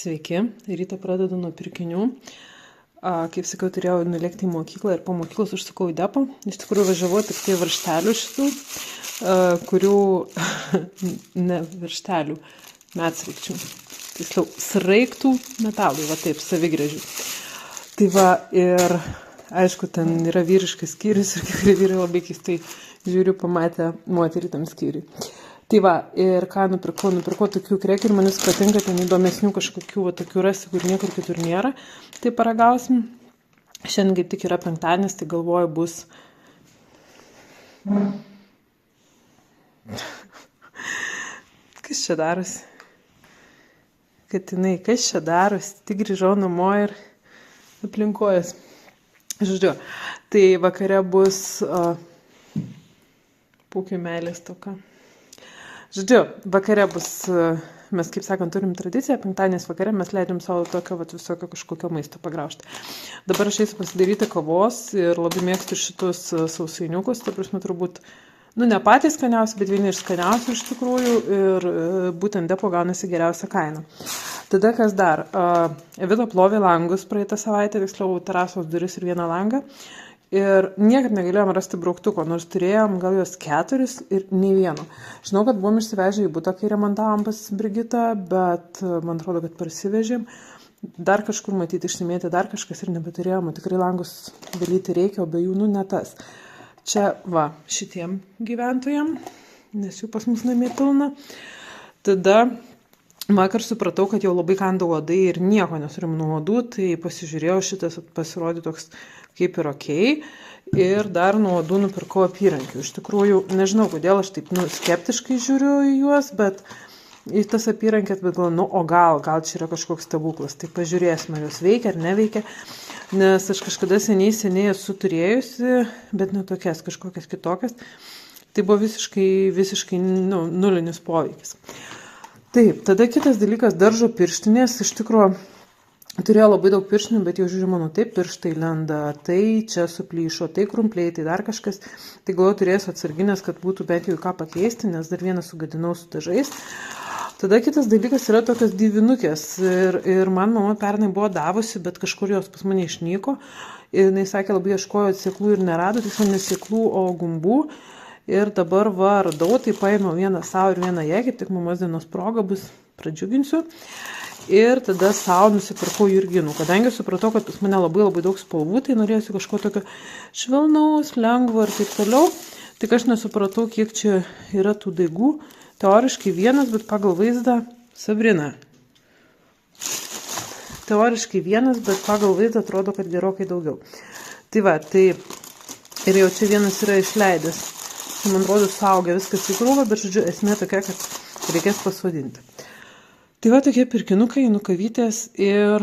Sveiki, rytą pradedu nuo pirkinių. Kaip sakiau, turėjau nulėkti į mokyklą ir po mokyklos užsukau į depą. Iš tikrųjų važiavau tik tai varžtelių šitų, kurių, ne varžtelių, medsraigčių. Tiksliau, sraigtų metalų, va taip, savigrėžių. Tai va, ir aišku, ten yra vyriškas skyrius ir kai vyrai labai keistai žiūriu, pamatę moterį tam skyriui. Tai va, ir ką nupirkau tokių krekių ir manis patinka, ten įdomesnių kažkokių va, tokių rasti, kur niekur kitur nėra. Tai paragausim. Šiandien kaip tik yra penktadienis, tai galvoju bus... Kas čia darosi? Katinai, kas čia darosi? Tik grįžau namo ir aplinkojas. Žodžiu, tai vakare bus pūkių meilės toka. Žodžiu, vakare bus, mes kaip sakant, turim tradiciją, penktadieniais vakare mes leidžiam savo tokio visokio kažkokio maisto pagraužti. Dabar aš eisiu pasidaryti kavos ir labai mėgstu šitus sausainiukus, ta prasme turbūt, ne patys skaniausi, bet vieni iš skaniausių iš tikrųjų ir būtent depo gaunasi geriausia kaina. Tada kas dar? Evita plovė langus praeitą savaitę, tiksliau terasos duris ir vieną langą. Ir niekad negalėjom rasti brauktuko, nors turėjom gal jos 4 ir nei vieno. Žinau, kad buvom išsivežę į butą, kai remontavom pas Brigitą, bet man atrodo, kad parsivežėm. Dar kažkur matyti išsimėti, dar kažkas ir nebeturėjom. Tikrai langus valyti reikia, o be jų, ne tas. Čia, va, šitiem gyventojam, nes jų pas mus namie pilna. Tada vakar supratau, kad jau labai kanda uodai ir nieko neturim nuo uodų, tai pasižiūrėjau, šitas pasirodė toks kaip ir okei. Ir dar nuo uodų nupirkau apyrankių. Iš tikrųjų, nežinau, kodėl aš taip skeptiškai žiūriu į juos, bet į tas apyrankės, bet galvoju, o gal čia yra kažkoks stebuklas. Tai pažiūrėsime, ar jos veikia ar neveikia. Nes aš kažkada seniai esu turėjusi, bet ne tokias, kažkokias kitokias. Tai buvo visiškai nulinis poveikis. Taip, tada kitas dalykas, daržo pirštinės. Iš tikrųjų, turėjau labai daug pirštinių, bet jau žiūriu, mano taip pirštai lenda, tai čia suplyšo, tai krumpliai, tai dar kažkas. Tai galvoju, turėsiu atsarginės, kad būtų bent jau ką pakeisti, nes dar vieną sugadinau su dažais. Tada kitas dalykas yra tokios dyvinukės. Ir man mama pernai buvo davusi, bet kažkur jos pas mane išnyko. Ir jinai sakė, labai ieškojo sėklų ir nerado, tiksliau ne sėklų, o gumbų. Ir dabar radau, tai paėmiau vieną savo ir vieną jai, kaip tik mamos dienos proga bus, pradžiuginsiu. Ir tada savo nusipirkau jurginų. Kadangi supratau, kad pas mane labai daug spalvų, tai norėsiu kažko tokio švelnaus, lengvo ir taip toliau. Tik aš nesupratau, kiek čia yra tų daigų. Teoriškai vienas, bet pagal vaizdą Sabrina. Teoriškai vienas, bet pagal vaizdą atrodo, kad gerokai daugiau. Tai va, tai ir jau čia vienas yra išleidęs. Man atrodo, suaugę viskas į krūvą, bet žodžiu, esmė tokia, kad reikės pasodinti. Tai va tokie pirkinukai, nukavytės ir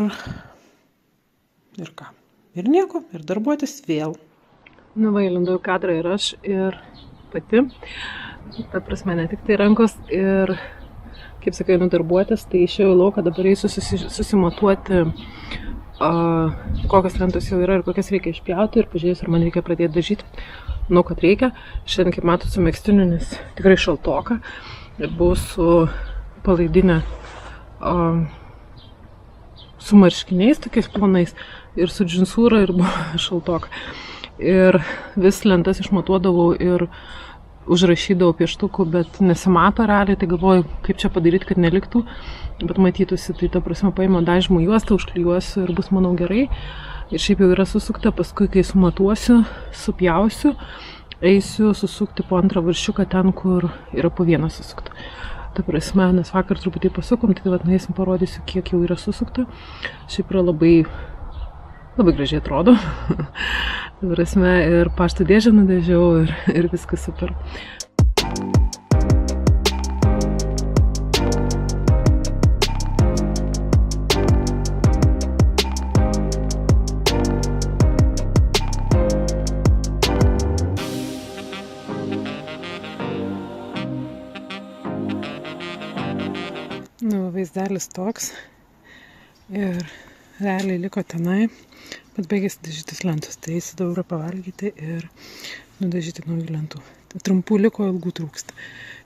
ką. Ir nieko, ir darbuotis vėl. Va, įlindau į kadrą ir aš, ir pati. Ta prasme, ne tik tai rankos ir, kaip sakai, darbuotis, tai išėjau į lauką, dabar eisiu susimatuoti, kokios lentos jau yra ir kokias reikia išpjauti ir pažiūrėsiu, ar man reikia pradėti dažyti. Manau, kad reikia. Šiandien, kaip matot, su megztiniu, nes tikrai šaltoka. Ir buvau su palaidinė, su marškiniais tokiais plonais ir su džinsūra ir buvo šaltoka. Ir vis lentas išmatuodavau ir užrašydavau pieštukų, bet nesimato realiai, tai galvoju, kaip čia padaryti, kad neliktų, bet matytųsi, tai ta prasme paėmiau dažymų juostą, užklijuosiu ir bus, manau, gerai. Ir šiaip jau yra susukta, paskui, kai sumatuosiu, supjausiu, eisiu susukti po antrą varšiuką ten, kur yra po vieną susukta. Ta prasme, nes vakar truputį pasukom, tai vat nueisim parodysiu, kiek jau yra susukta. Šiaip yra labai gražiai atrodo. Ta prasme, ir pašto dėžę nudažiau ir viskas super. Vaizdelis toks ir realiai liko tenai, bet baigėsi dažytis lentos, tai eisiu dabar pavalgyti ir nudažyti naujų lentų. Tai trumpų liko, ilgų trūksta.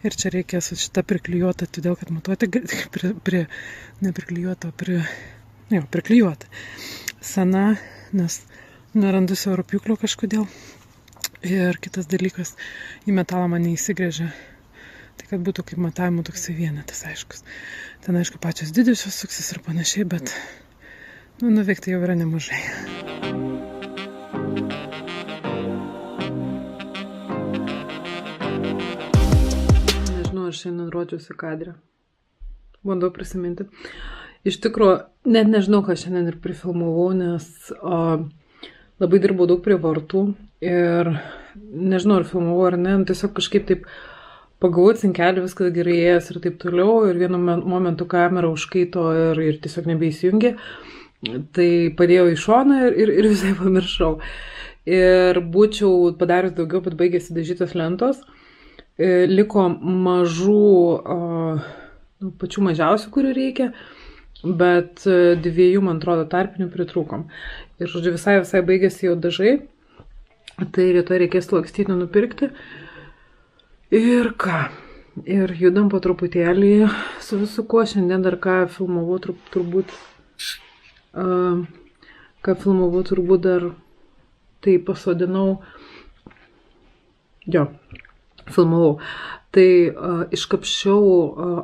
Ir čia reikės šitą priklijuotą, todėl kad matuoti priklijuota. Sena, nes nerandu siauro pjūklio kažkodėl. Ir kitas dalykas, į metalą man neįsigrėžia. Tai kad būtų kaip matavimo toksai vienetas, aiškus. Ten, aišku, pačios didžiosios suksis ir panašiai, bet nuveikti jau yra nemažai. Nežinau, ar šiandien rodžiausi kadrą. Bandau prisiminti. Iš tikrųjų, net nežinau, ką šiandien ir prifilmavau, nes labai dirbau daug prie vartų ir nežinau, ar filmavau ar ne, tiesiog kažkaip taip pagavau cinkelį, viskas gerai ėjęs ir taip toliau, ir vienu momentu kamera užkaito ir tiesiog nebeįsijungė. Tai padėjau į šoną ir visai pamiršau. Ir būčiau padarius daugiau, bet baigėsi dažytos lentos. Liko mažų, pačių mažiausių, kurių reikia, bet 2, man atrodo, tarpinių pritrūkom. Ir, žodžiu, visai baigėsi jau dažai. Tai rytoj reikės lakstyti nupirkti. Ir ką? Ir judam po truputėlį su visu kuo. Šiandien dar ką filmavau turbūt dar tai pasodinau. Filmavau. Tai iškapščiau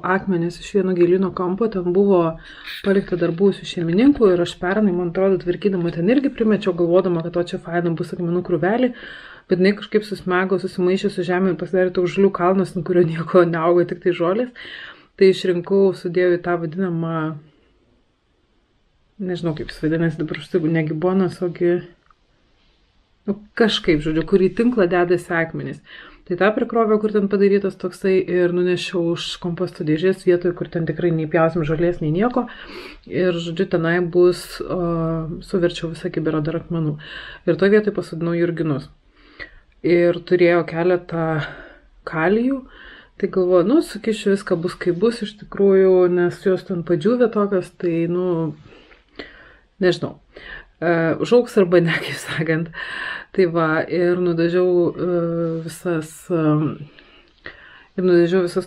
akmenis iš vieno gėlyno kampo, ten buvo palikta dar buvusių šeimininkų ir aš pernai, man atrodo, tvarkydama ten irgi primečiau, galvodama, kad čia faina bus akmenų krūvelė. Bet jinai kažkaip susmego, susimaišė su žemė ir pasidarė toks žalių kalnas, ant kurio nieko neauga, tik tai žolės. Tai išrinkau, sudėjau į tą vadinamą, nežinau kaip jis vadinasi, dabar užsigu, ne gibonas, ogi, kažkaip, žodžiu, kur į tinklą dedasi akmenys. Tai tą prikrovę, kur ten padarytas toksai, ir nunešiau už komposto dėžės vietoje, kur ten tikrai nei pjausim žolės, nei nieko. Ir, žodžiu, tenai bus, suverčiau visą kibirą dar akmenų. Ir to vietoje pasodinau jurginus. Ir turėjo keletą kalijų, tai galvoju, sukišiu viską bus kaip bus iš tikrųjų, nes jos ten padžiūvė tokios, tai, nežinau, užaugs arba ne, kaip sakant. Tai va, ir nudažiau visas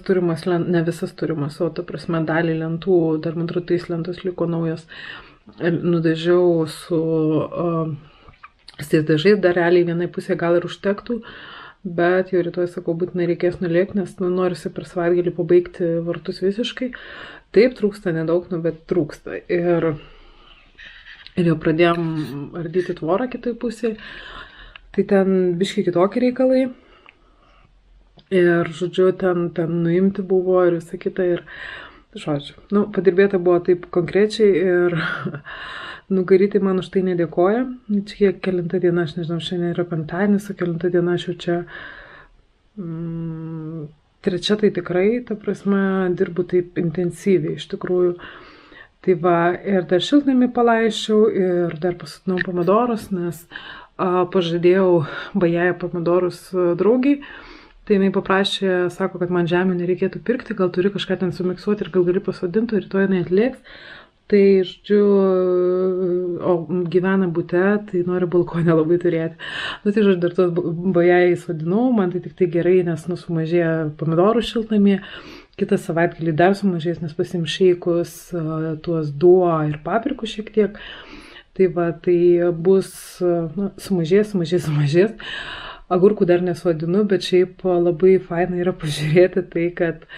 turimas, ne visas turimas, o ta prasme dalį lentų, dar man atrodo, tais lentos liko naujos, nudažiau su dažais, dar realiai vienai pusė gal ir užtektų, bet jau rytoj, sakau, būtinai reikės nulėkti, nes norisi per savaitgalį pabaigti vartus visiškai. Taip, trūksta nedaug, bet trūksta. Ir jau pradėjom ardyti tvorą kitoj pusėje, tai ten biškai kitokie reikalai. Ir, žodžiu, ten nuimti buvo ir visą kitą. Ir, žodžiu, padirbėta buvo taip konkrečiai ir Nugarytai man už tai nedėkoja. Čia kelinta diena, aš nežinau, šiandien yra penktadienis, o kelinta diena aš jau čia trečia, tai tikrai, ta prasme, dirbu taip intensyviai, iš tikrųjų. Tai va, ir dar šiltnamį palaiščiau, ir dar pasodinau pomidorus, nes pažadėjau bajėję pomidorus draugiai. Tai jinai paprašė, sako, kad man žemę nereikėtų pirkti, gal turi kažką ten sumiksuoti ir gal gali pasodinti, ir rytoj jinai atlėks. Tai, žodžiu, o gyvena bute, tai nori balkonę labai turėti. Tai, žodžiu, dar tos bajėjai sodinau, man tai tik tai gerai, nes sumažėjo pomidorų šiltnamį. Kitą savaitgalį dar sumažės, nes pasim šeikus, tuos duo ir paprikų šiek tiek. Tai va, tai bus, sumažės. Agurkų dar nesodinu, bet šiaip labai faina yra pažiūrėti tai, kad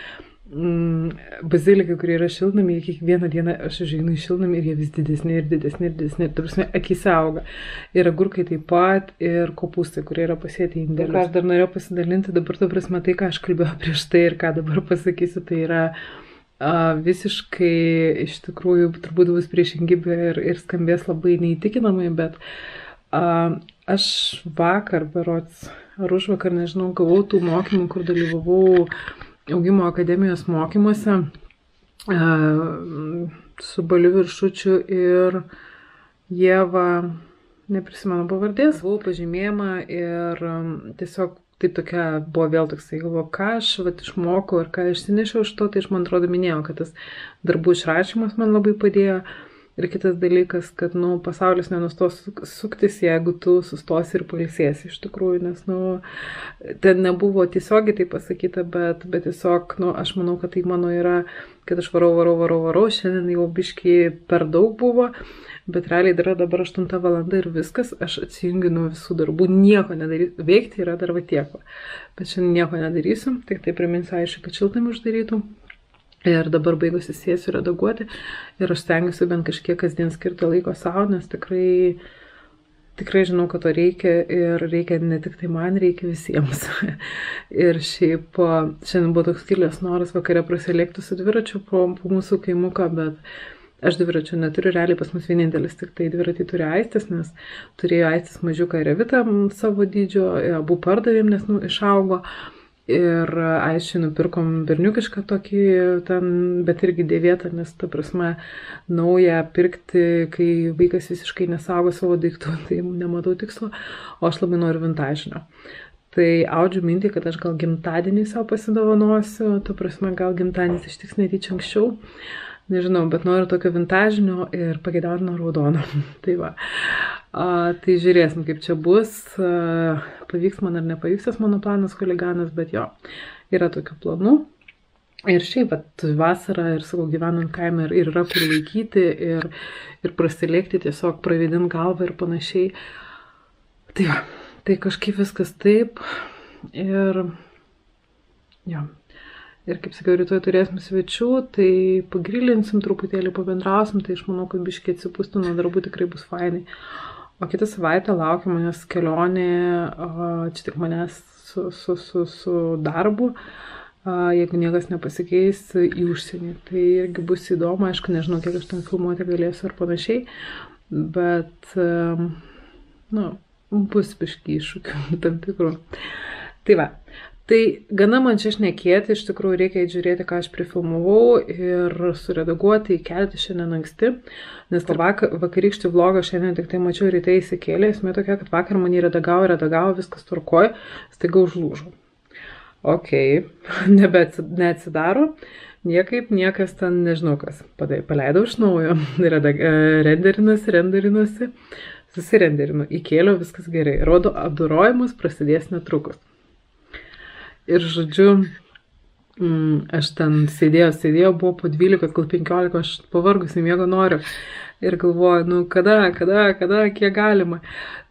bazilikai, kurie yra šiltnamiai, kiekvieną dieną aš užeinu į šiltnamį ir jie vis didesni. Ta prasme, akyse auga. Ir agurkai taip pat, ir kopūstai, kurie yra pasėti į indėlius. Ką aš dar norėjau pasidalinti, dabar ta prasme tai, ką aš kalbėjau prieš tai ir ką dabar pasakysiu, tai yra visiškai, iš tikrųjų, turbūt bus priešingybė ir skambės labai neįtikinamai, bet aš vakar, berods, ar užvakar, nežinau, gavau tų mokymų, kur dalyvavau Augimo akademijos mokymuose su Baliu Viršučiu ir Ieva, neprisimenu pavardės. Buvau pažymėjimą ir tiesiog taip tokia buvo vėl toksai, galvoju, ką aš išmokau ir ką išsinešiau iš to, tai aš man atrodo minėjau, kad tas darbų išrašymas man labai padėjo. Ir kitas dalykas, kad, pasaulis nenustos suktis, jeigu tu sustosi ir pailsėsi iš tikrųjų, nes, ten nebuvo tiesiogiai tai pasakyta, bet tiesiog, aš manau, kad tai mano yra, kad aš varau, šiandien jau biškai per daug buvo, bet realiai yra dabar 8 valanda ir viskas, aš atsijungiu nuo visų darbų, nieko nedarysiu, veikti yra dar tiek, bet šiandien nieko nedarysiu, tik tai priminsiu aišku, kad šiltnamį uždarytų. Ir dabar baigusi sėsiu redaguoti ir aš stengiuosi bent kažkiek kasdien skirti laiko savo, nes tikrai žinau, kad to reikia ir reikia ne tik tai man, reikia visiems. Ir šiaip šiandien buvo toks kilęs noras vakare prasilėkti su dviračiu po mūsų kaimuką, bet aš dviračių neturiu, realiai pas mus vienintelis tik tai dviratį turi Aistis, nes turėjo Aistis mažiuką ir Evitą savo dydžio, abu pardavėm, nes išaugo. Ir aiškiai nupirkom berniukišką tokį ten, bet irgi dėvėtą, nes ta prasme naują pirkti, kai vaikas visiškai nesaugo savo daiktų, tai nematau tikslo, o aš labai noriu vintažinio. Tai audžiu mintį, kad aš gal gimtadienį savo pasidovanosiu, ta prasme gal gimtadienis ištiks netyčia anksčiau, nežinau, bet noriu tokio vintažinio ir pageidauju raudono. Tai va. Tai žiūrėsim, kaip čia bus, pavyks man ar nepavyks tas mano planas huliganas, bet jo, yra tokių planų. Ir šiaip, vasarą ir savo gyvenant kaime ir yra kur laikyti ir prasilėkti, tiesiog pravedint galvą ir panašiai. Tai va, tai kažkaip viskas taip ir jo. Ir kaip sakiau, rytoj turėsim svečių, tai pagrilinsim truputėlį, pabendrausim, tai aš manau, kad biškiai atsipūstų nuo darbų tikrai bus fainai. O kitą savaitę laukia manęs kelionė, čia tik manęs su darbu, jeigu niekas nepasikeis, į užsienį. Tai irgi bus įdomu, aišku, nežinau, kiek aš ten filmuoti galėsiu ar panašiai, bet, bus biškiai iššūkių tam tikrų. Tai va. Tai gana man čia šnekėti, iš tikrųjų reikia žiūrėti, ką aš prifilmavau ir suredaguoti, įkelti šiandien anksti, nes vakarykštį vlogą šiandien tik tai mačiau ryte įsikėlė, esmė tokia, kad vakar man redagavo, viskas tvarkoj, staiga užlūžo. Ok, neatsidaro, niekaip niekas ten nežinau kas, paleidau iš naujo, renderinuosi, susirenderinu, įkėliau, viskas gerai, rodo apdorojimas prasidės netrukus. Ir žodžiu, aš ten sėdėjau, buvo po 12, gal 15, aš pavargusi miego noriu. Ir galvoju, kada, kiek galima.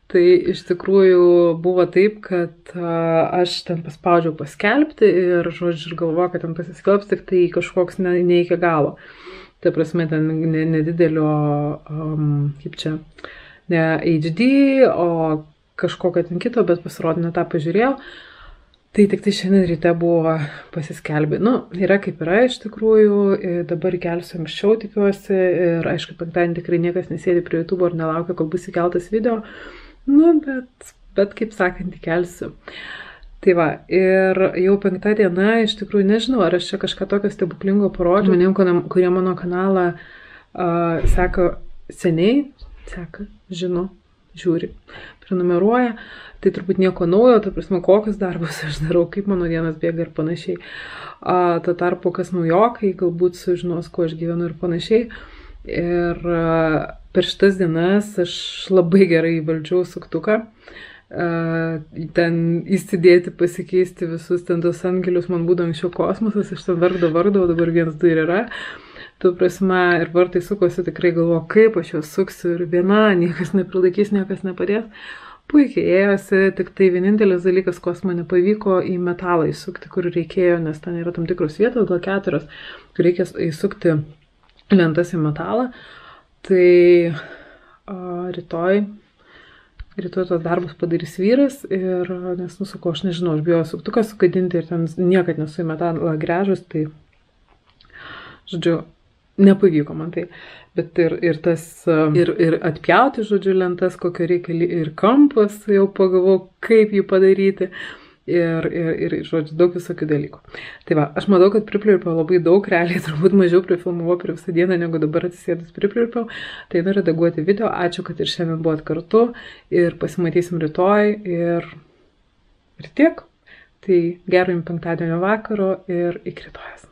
Tai iš tikrųjų buvo taip, kad aš ten paspaudžiau paskelbti ir, žodžiu, galvoju, kad ten pasiskelbs tik tai kažkoks ne iki galo. Tai prasme, ten nedidelio, kaip čia, ne HD, o kažkokio ten kito, bet pasirodė, tą pažiūrėjau. Tai tik tai šiandien ryte buvo pasiskelbę. Yra kaip yra iš tikrųjų, dabar įkelsiu anksčiau tikiuosi ir aišku, penktadienį tikrai niekas nesėdi prie YouTube ar nelaukia, kol bus įkeltas video, bet kaip sakant, įkelsiu. Tai va, ir jau 5 diena, iš tikrųjų nežinau, ar aš čia kažką tokio stebuklingo parodžiau. Žmonėm, kurie mano kanalą seka seniai, žino, žiūri, prenumeruoja. Tai turbūt nieko naujo, ta prasme, kokius darbus aš darau, kaip mano dienas bėga ir panašiai. Tuo tarpu, kas naujokai, galbūt sužinos, kuo aš gyvenu ir panašiai. Ir per šitas dienas aš labai gerai įvaldžiau suktuką. Ten įsidėti, pasikeisti visus ten tos angelius, man būdavo anksčiau kosmosas, aš ten vargdavau, dabar 1, 2 ir yra. Tu prasme, ir vartai sukosi, tikrai galvoju, kaip aš juos suksiu ir viena, niekas neprilaikys, niekas nepadės. Puikiai ėjosi, tik tai vienintelis dalykas, ko man nepavyko į metalą įsukti, kur reikėjo, nes ten yra tam tikros vietos, gal 4, kur reikia įsukti lentas į metalą. Tai rytoj tos darbus padarys vyras ir, nes, sakau, aš nežinau, aš bijau suktuką sugadinti ir ten niekad nesu į metalą gręžus, tai, žodžiu, nepavyko man tai. Bet ir atpjauti, žodžiu, lentas, kokio reikia, ir kampas jau pagavau, kaip jį padaryti. Ir žodžiu, daug visokių dalykų. Tai va, aš matau, kad pripliurpiau labai daug, realiai turbūt mažiau prifilmavau per visą dieną, negu dabar atsisėdus pripliurpiau. Tai noriu redaguoti video, ačiū, kad ir šiandien buvot kartu ir pasimatysim rytoj ir tiek. Tai gero jums penktadienio vakaro ir iki rytojus.